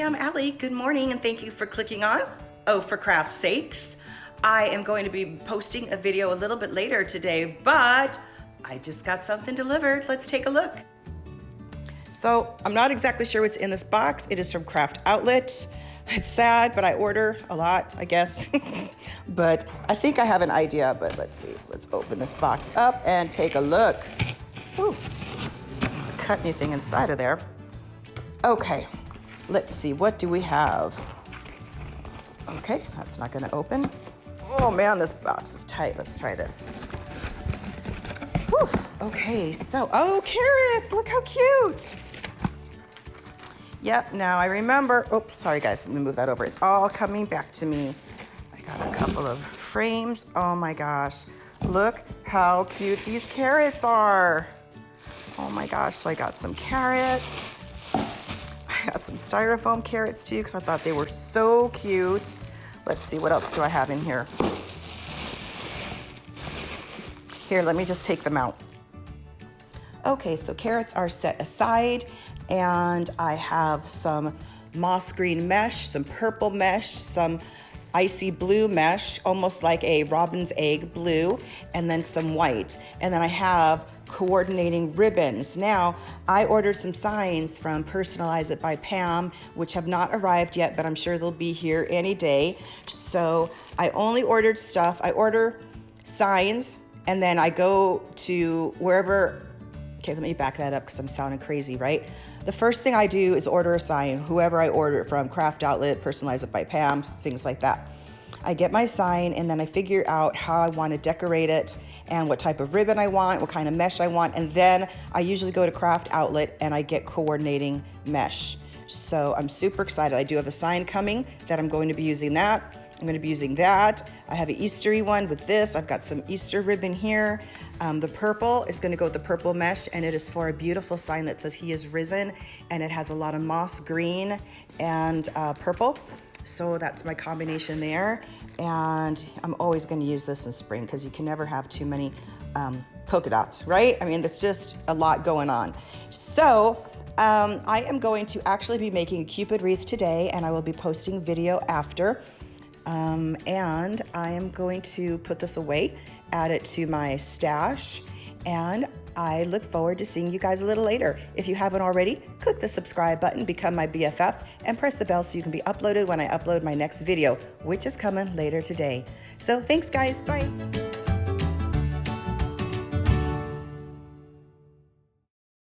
I'm Allie. Good morning and thank you for clicking on Oh for Craft's Sakes. I am going to be posting a video a little bit later today, but I just got something delivered. Let's take a look. So I'm not exactly sure what's in this box. It is from Craft Outlet. It's sad, but I order a lot, I guess. But I think I have an idea, but let's see. Let's open this box up and take a look. Ooh, cut anything inside of there. Okay, let's see, what do we have? Okay, that's not gonna open. Oh man, this box is tight. Let's try this. Whew. Okay, so, oh, carrots, look how cute. Yep, now I remember, oops, sorry guys, let me move that over. It's all coming back to me. I got a couple of frames. Oh my gosh, look how cute these carrots are. Oh my gosh, so I got some carrots. I got some styrofoam carrots too because I thought they were so cute. Let's see, what else do I have in here? Here, let me just take them out. Okay, so carrots are set aside and I have some moss green mesh, some purple mesh, some icy blue mesh, almost like a robin's egg blue, and then some white. And then I have coordinating ribbons. Now, I ordered some signs from Personalize It by Pam, which have not arrived yet, but I'm sure they'll be here any day. So I only ordered stuff. I order signs, and then I go to wherever. Okay, let me back that up because I'm sounding crazy, right? The first thing I do is order a sign, whoever I order it from, Craft Outlet, Personalize It by Pam, things like that. I get my sign and then I figure out how I want to decorate it and what type of ribbon I want, what kind of mesh I want, and then I usually go to Craft Outlet and I get coordinating mesh. So I'm super excited. I do have a sign coming that I'm going to be using that. I'm going to be using that. I have an Eastery one with this. I've got some Easter ribbon here. The purple is going to go with the purple mesh, and it is for a beautiful sign that says He is Risen, and it has a lot of moss green and purple. So that's my combination there. And I'm always going to use this in spring because you can never have too many polka dots, right? I mean, it's just a lot going on. So I am going to actually be making a Cupid wreath today, and I will be posting video after. And I am going to put this away, add it to my stash, and I look forward to seeing you guys a little later. If you haven't already, click the subscribe button, become my BFF, and press the bell so you can be uploaded when I upload my next video, which is coming later today. So thanks guys, bye.